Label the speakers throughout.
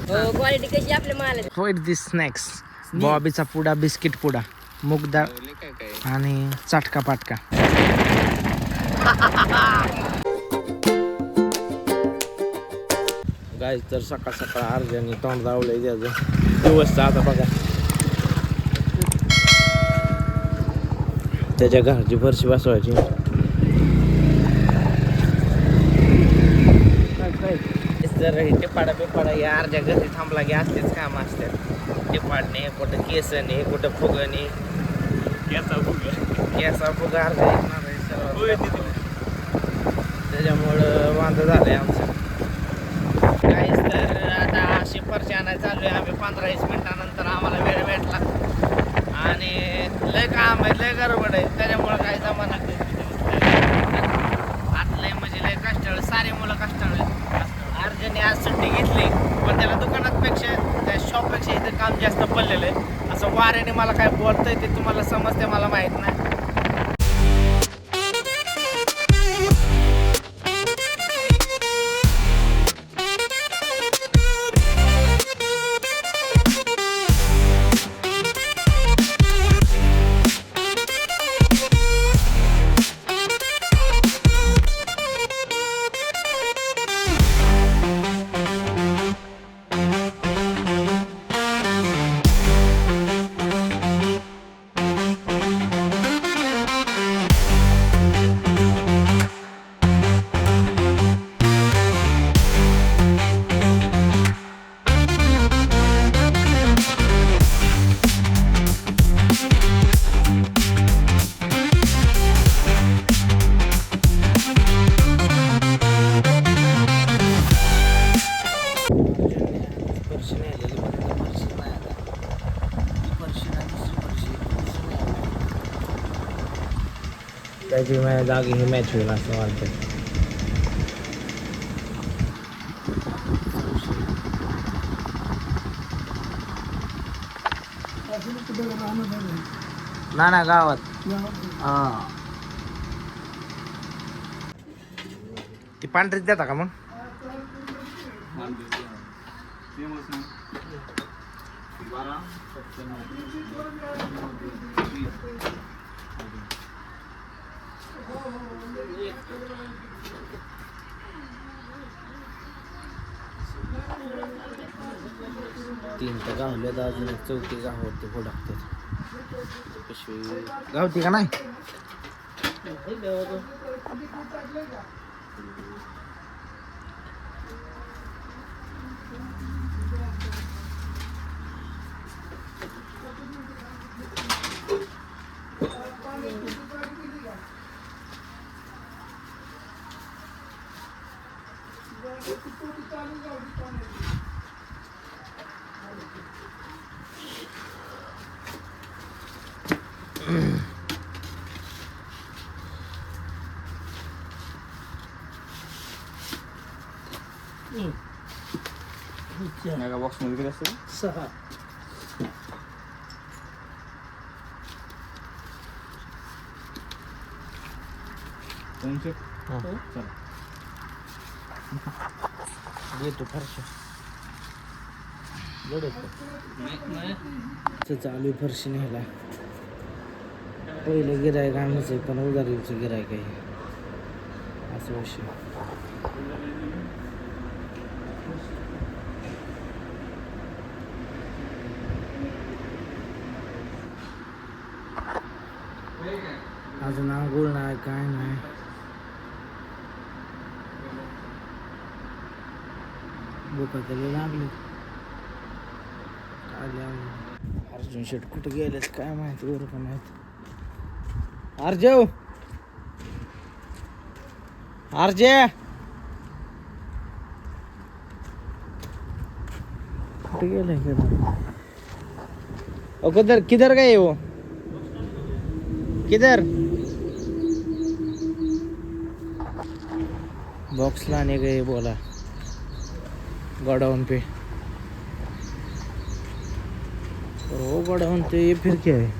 Speaker 1: Quality कशी आपल्या माल
Speaker 2: होय दिस स्नॅक्स बॉबीचा पुडा बिस्किट पुडा मुगदाळ आणि चाटका पाटका गाय तर सकाळ सकाळ अर्ध्याने तोंड दावलंय त्याचं दिवस आता बघा त्याच्या घरची फरशी बसवायची जर टिपाडा बिपाडा या अर्ध्या घरी थांबला की असतेच काम असतात टिपाडणे कुठं केसने कुठं फुगणे केसा फुग अर्ध्या त्याच्यामुळं वांद झालंय आमचं काहीच तर आता अशी फरशी आणायला चालू आहे आम्ही 15-20 मिनिटानंतर आम्हाला वेळ भेटला आणि लय काम आहे लय गडबड आहे त्याच्यामुळं काही जमाना आता लय म्हणजे लय कष्टाळ सारे मुलं कष्टाळ अर्जने आज सुट्टी घेतली पण त्याला दुकानातपेक्षा त्या शॉपपेक्षा इथं काम जास्त पडलेलं आहे असं वाऱ्याने मला काय बोलतंय ते तुम्हाला समजते मला माहीत नाही त्याची जागी ही मॅच होईल असं वाटतं ना गावात हा ती पांढरीच देता का मग तीन तर गावले तर अजून एक चौथी गावावरती फुडकतात पिशवी गावती का नाही
Speaker 3: मेगा बॉक्स मध्ये किती असते
Speaker 2: 6 घेतो फरशा चालू फरशी न्यायला पहिलं गिरायक आम्हीच आहे पण उदारीचं गिरायक आहे असं विषय अजून आंघोळ नाही काय नाही भूका त्याला लागली अर्जुन शेट कुठे गेलेच काय माहिती बरं का माहित अर्जव अर्जे कुठे गेले किधर किधर गए वो किधर बॉक्स लाने गए बोला गोडाउन पे और वो गोडाउन तो ये फिर क्या है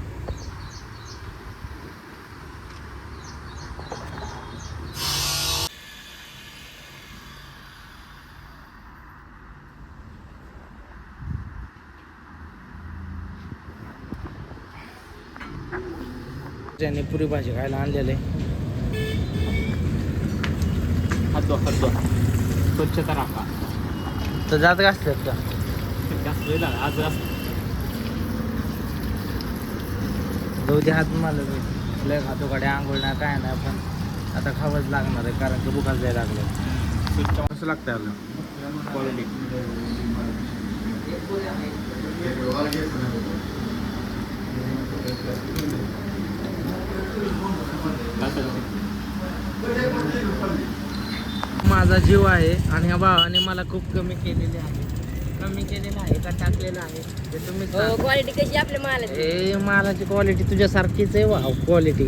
Speaker 2: घरच्यांनी पुरी भाजी खायला आणलेलं आहे.
Speaker 3: हात स्वच्छता राखा.
Speaker 2: तर जात घासल्यात का
Speaker 3: आज
Speaker 2: जाऊ दे हात मला लय खातो गाडी आंघोळ नाही काय नाही पण आता खावंच लागणार आहे कारण की बुखाच जायला लागलं. कसं लागतं आपलं
Speaker 3: क्वालिटी.
Speaker 2: माझा जीव आहे आणि ह्या भावाने मला खूप कमी केलेले आहे. कमी केलेलं आहे का टाकलेलं आहे ते तुम्ही
Speaker 1: क्वालिटी कशी आपल्या मालाची
Speaker 2: ए मालाची क्वालिटी तुझ्यासारखीच आहे. वाव क्वालिटी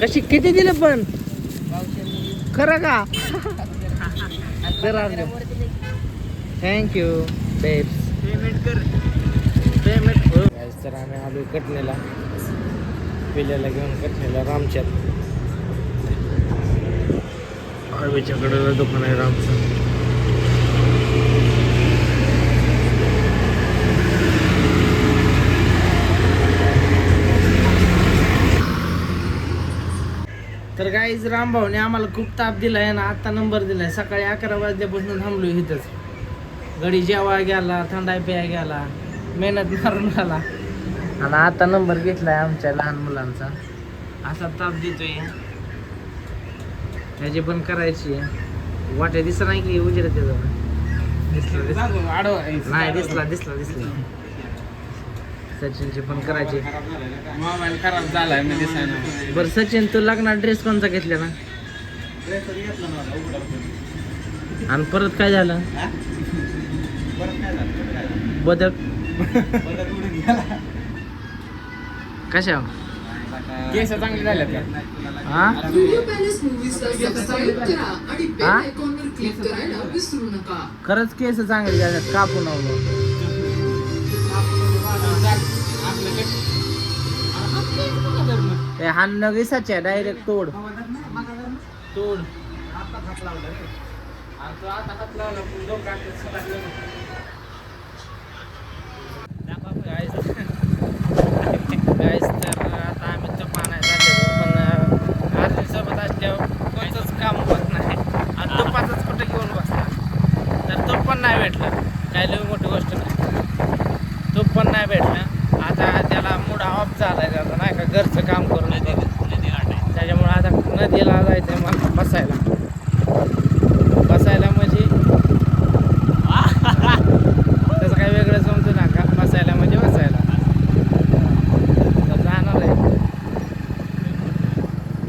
Speaker 2: कशी किती दिलं पण खरं का? Thank you babes.
Speaker 3: पेमेंट कर.
Speaker 2: पेमेंट हो. तर आम्ही आलो कटणीला पिल्याला घेऊन कटणीला रामच्यात आळवीच्याकडं दुकान आहे रामचं. तर गाईज रामभाऊने आम्हाला खूप ताप दिलाय ना आता नंबर दिलाय. सकाळी 11 वाजल्यापासून थांबलो इथंच. गडी जेवा गेला थंडाई प्याय गेला मेहनत मारून आला आणि आता नंबर घेतलाय आमच्या लहान मुलांचा. असा ताप देतोय ह्याची पण करायची वाटे दिसला नाही की उजेड त्याचा नाही दिसला सचिनची पण करायची.
Speaker 3: मोबाईल खराब झालाय मी दिसायला.
Speaker 2: बरं सचिन तू लग्नात ड्रेस कोणता घेतला ना आणि परत काय झालं बदक कशा
Speaker 3: केस चांगले झाले का?
Speaker 2: हा
Speaker 4: व्हिडिओ पॅलेस मूवीजला सबस्क्राईब करा आणि बेल आयकॉनवर क्लिक करायला विसरू नका.
Speaker 2: खरंच केस चांगले झाल्यात कापून हान नगीसाच्या डायरेक्ट तोड गाईस तर आता आम्ही तो पाण्यात आलेलो पण आर्मीसोबत असल्यावर कोणतंच काम होत नाही. आणि तुपाचंच कुठं घेऊन बसला तर तूप पण नाही भेटलं. काही लई मोठी गोष्ट नाही तूप पण नाही भेटलं. आता त्याला मूड ऑफ झालाय त्याचा नाही का घरचं काम करून त्याच्यामुळे आता नदीला जायचं मला बसायला म्हणजे त्याचं काही वेगळं समजू नका. बसायला म्हणजे बसायला तर जाणार आहे.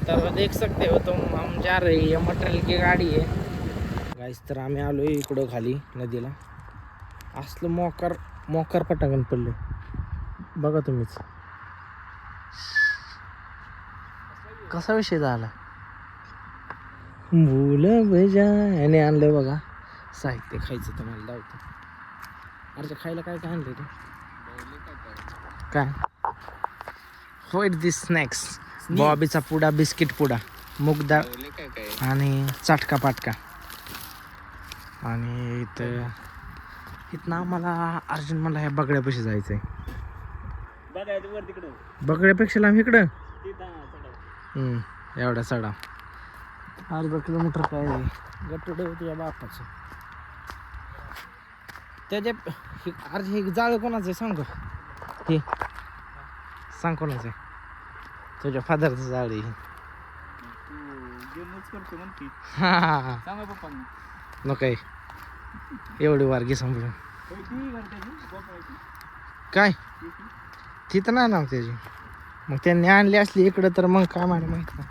Speaker 2: तर देख सकते हो तुम हम जा रही है मटेरियल की गाडी आहे गाईस. तर आम्ही आलो इकडं खाली नदीला. असलं मोकार पटांगण पडलं बघा तुम्हीच. कसा विषय झाला भूल याने आणलंय बघा साहित्य खायचं तर मला लावतं. अरे खायला काय काय आणलंय तू काय होय दिस स्नॅक्स बॉबीचा पुडा बिस्किट पुडा मुगदाळ आणि चाटका पाटका. आणि इथं आम्हाला अर्जुन मला ह्या बगड्यापाशी जायचं आहे. बगड्यापेक्षा लांब इकडं एवढा सडा अर्धा किलोमीटर काय गटुडे तुझ्या बापाचं. त्याच्या अर्ज हे जाळं कोणाचं आहे सांग हे सांग कोणाचं आहे. तुझ्या फादरचं जाळ आहे. हा नको आहे एवढी वारगी सांभाळून काय तिथं नाही ना त्याची. मग त्यांनी आणली असली इकडं तर मग काय मला माहित नाही.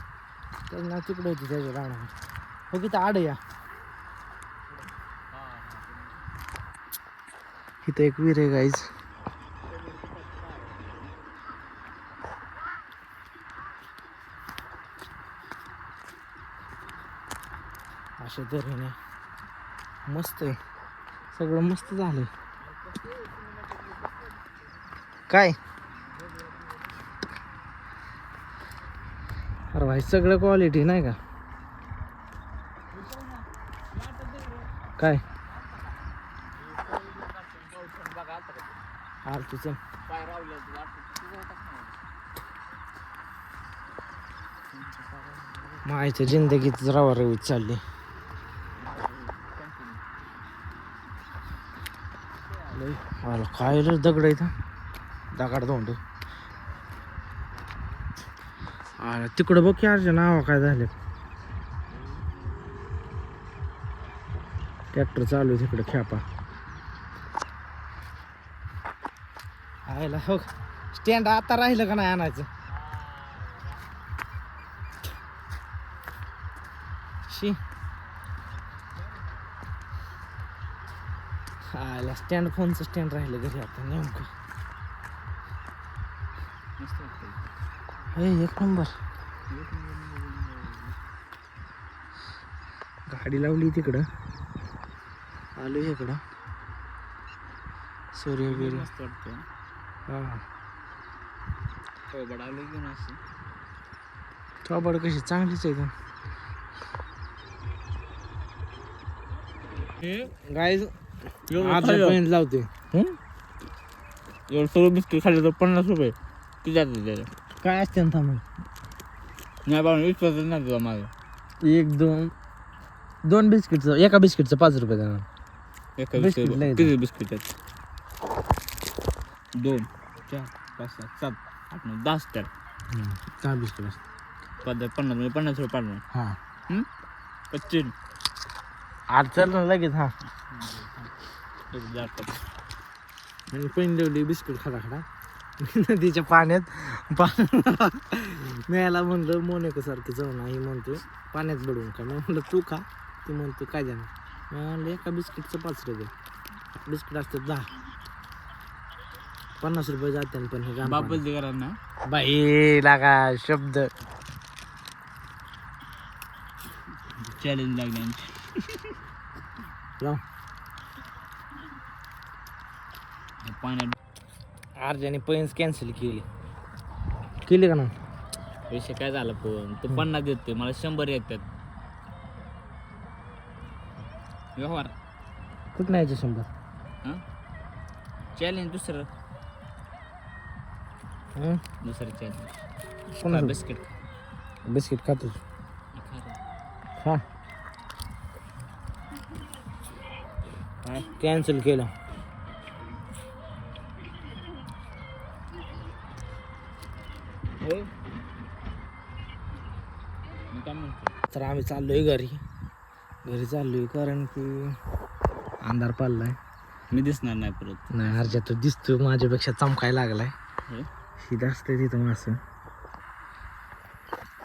Speaker 2: त्यांना तिकडं होती त्याच्या राहणार हो की तर आड या इथं एक विहीर आहे गाईज. अशा तऱ्हेने मस्त आहे सगळं मस्त झालंय. काय अरे भाई सगळं क्वालिटी नाही का काय आरतीचं मायच्या जिंदगीत रवा रवीत चालली. काय दगड इथं दगड दोंड. तिकडं बघ की अर्ज नाव काय झाले. ट्रॅक्टर चालू आहे तिकडे खेपा. आयला हो स्टँड आता राहिलं का नाही आणायचं. शी आयला स्टँड फोनचं स्टँड राहिलं घरी आता नेमकं. एक नंबर गाडी लावली तिकडं. आलो इकडं सूर्य बिर्य
Speaker 3: मस्त वाटतं.
Speaker 2: हा
Speaker 3: थोबड आलो की अशी
Speaker 2: थोबड कशी चांगलीच आहे का गाईज. पर्यंत लावते.
Speaker 3: एवढं सगळं बिस्किट खाल्लं तर 50 रुपये किती जाते त्याला.
Speaker 2: काय असते ना थांबून
Speaker 3: नाही बाबा विश्वास नाही तुझा माझा.
Speaker 2: एक दोन बिस्किटचं एका बिस्किटचं 5 रुपये देणार.
Speaker 3: एका
Speaker 2: बिस्किट लय
Speaker 3: किती बिस्किट आहेत. 2 4 5 6 7 8 9 10 स्टार.
Speaker 2: 10 बिस्किट असतात.
Speaker 3: 50 रुपये पाडणार.
Speaker 2: हां
Speaker 3: 25
Speaker 2: आठ चल ना लगेच. हां
Speaker 3: जास्त.
Speaker 2: आणि पहिली बिस्किट खडा खडा नदीच्या पाण्यात न्यायला म्हणलं मोनिका सारखी जाऊ नाही म्हणतो पाण्यात बुडवून का. मी म्हणलं तू का. ती म्हणतो काय जाणार. मी म्हणलं एका बिस्किटचं 5 रुपये. बिस्किट असतात 10 50 रुपये जाते. पण हे गाम
Speaker 3: बाबल ते करा ना
Speaker 2: बाई लागा शब्द
Speaker 3: चॅलेंज लागले.
Speaker 2: जाऊ
Speaker 3: पाण्यात
Speaker 2: अर्जाने पैंस कॅन्सल केली का ना.
Speaker 3: विषय काय झाला पण तू 50 देतोय मला 100 येतात. व्यवहार
Speaker 2: कुठं नाही 100.
Speaker 3: हां चॅलेंज दुसरं चॅलेंज
Speaker 2: कोणा
Speaker 3: बिस्किट
Speaker 2: बिस्किट खातोच. हा कॅन्सल केलं.
Speaker 3: काय म्हणतो.
Speaker 2: तर आम्ही चाललोय घरी चाललोय कारण की अंधार पडलाय.
Speaker 3: मी दिसणार नाही परत.
Speaker 2: नाही अर्जा तो दिसतो माझ्यापेक्षा चमकायला लागलाय.
Speaker 3: हे?
Speaker 2: ही जास्त आहे तिथं मासं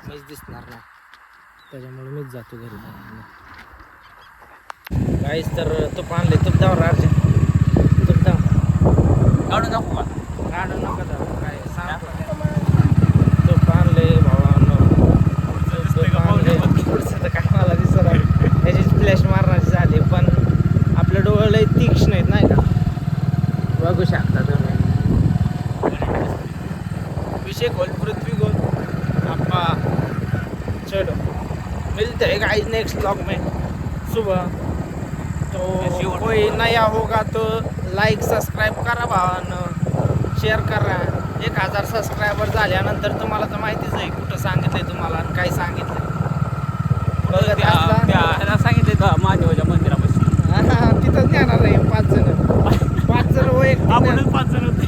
Speaker 2: मीच दिसणार नाही त्याच्यामुळे मीच जातो घरी. काहीच तर तूप आणले. तूप दावर अर्जा तूप दाव
Speaker 3: काढून दाखवू का.
Speaker 2: काढू नका दाव काय सांग. तूप आणले भावानं. पुढचं तर काय मला दिसत आहे. ह्याची फ्लॅश मारण्याची झाली पण आपल्या डोळ्याला तीक्ष्ण आहेत नाही का. बघू शकता तुम्ही. विषय खोल पृथ्वी गोल आपा. चलो मिलते हैं गाइस नेक्स्ट व्लॉग में सुबह. तो कोई नया होगा तो लाईक सबस्क्राईब करा भावानं. शेअर करा. 1000 सबस्क्रायबर झाल्यानंतर तुम्हाला तर माहितीच आहे कुठं सांगितलंय तुम्हाला आणि काय सांगितलंय. बघत असता
Speaker 3: त्याला सांगितलं महादेवाच्या मंदिरापाशी
Speaker 2: तिथंच येणार आहे 5 जण व एक
Speaker 3: आपणच 5 जण होते.